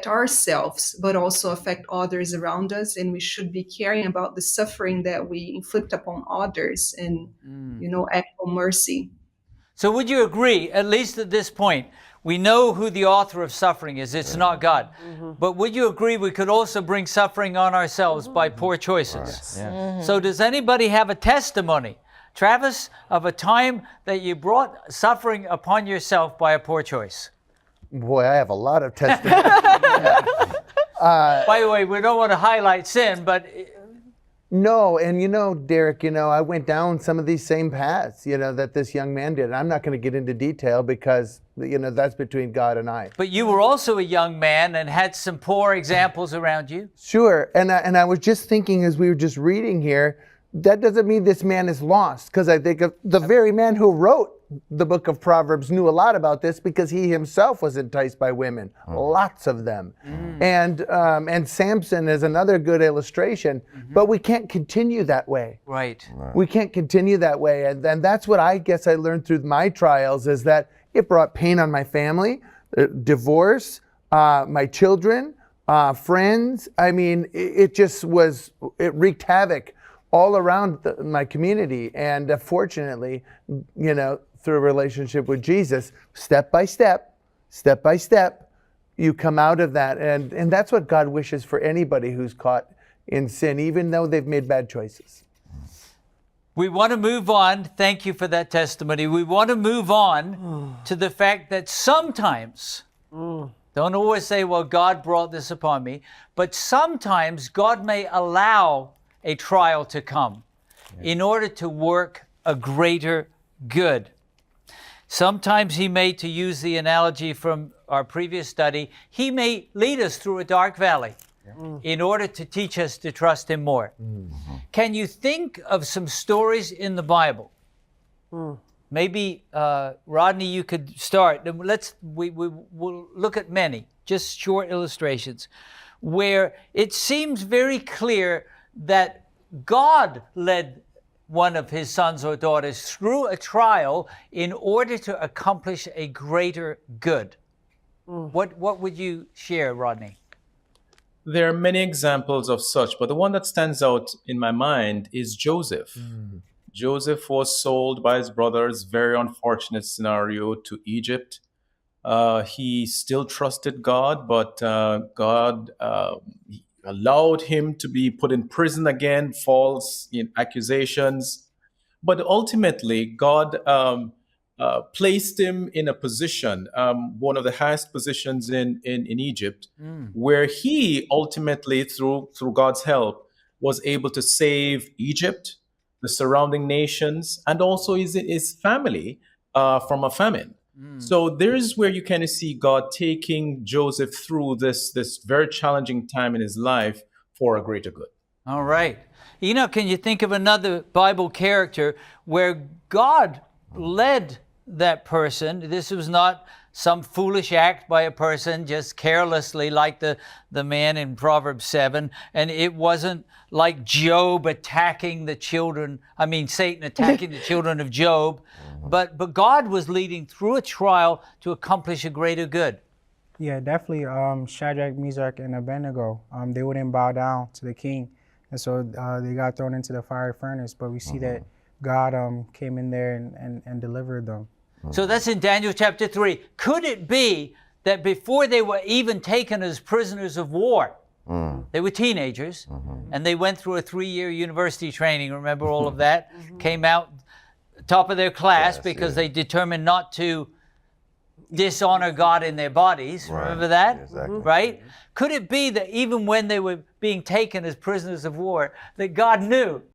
affect ourselves, but also affect others around us. And we should be caring about the suffering that we inflict upon others and, act of mercy. So would you agree, at least at this point, we know who the author of suffering is. It's not God. But would you agree we could also bring suffering on ourselves by poor choices? So does anybody have a testimony, Travis, of a time that you brought suffering upon yourself by a poor choice? Boy, I have a lot of testimony. By the way, we don't want to highlight sin, but... No, and Derek, I went down some of these same paths, that this young man did. And I'm not going to get into detail because, that's between God and I. But you were also a young man and had some poor examples around you. Sure, and I was just thinking as we were just reading here, that doesn't mean this man is lost, because I think of the very man who wrote the book of Proverbs knew a lot about this because he himself was enticed by women, lots of them. And Samson is another good illustration, but we can't continue that way. Right. We can't continue that way. And then that's what I guess I learned through my trials, is that it brought pain on my family, divorce, my children, friends. I mean, it wreaked havoc all around my community. And fortunately, through a relationship with Jesus, step by step, you come out of that. And that's what God wishes for anybody who's caught in sin, even though they've made bad choices. We want to move on. Thank you for that testimony. We want to move on to the fact that sometimes, don't always say, well, God brought this upon me, but sometimes God may allow a trial to come in order to work a greater good. Sometimes he may, to use the analogy from our previous study, he may lead us through a dark valley in order to teach us to trust him more. Can you think of some stories in the Bible? Maybe, Rodney, you could start. We'll look at many, just short illustrations, where it seems very clear that God led one of his sons or daughters through a trial in order to accomplish a greater good. What would you share, Rodney? There are many examples of such, but the one that stands out in my mind is Joseph. Joseph was sold by his brothers, very unfortunate scenario, to Egypt. He still trusted God, but God allowed him to be put in prison again, false accusations. But ultimately, God placed him in a position, one of the highest positions in Egypt, where he ultimately, through God's help, was able to save Egypt, the surrounding nations, and also his family from a famine. So there's where you kind of see God taking Joseph through this very challenging time in his life for a greater good. All right. Can you think of another Bible character where God led that person? This was not some foolish act by a person just carelessly like the man in Proverbs 7. And it wasn't like Satan attacking the children of Job. But God was leading through a trial to accomplish a greater good. Yeah, definitely. Shadrach, Meshach, and Abednego, they wouldn't bow down to the king. And so they got thrown into the fiery furnace. But we see that God came in there and delivered them. So that's in Daniel chapter 3. Could it be that before they were even taken as prisoners of war, they were teenagers, and they went through a 3-year university training, remember all of that, came out top of their class because they determined not to dishonor God in their bodies. Remember that? Exactly. Right? Could it be that even when they were being taken as prisoners of war, that God knew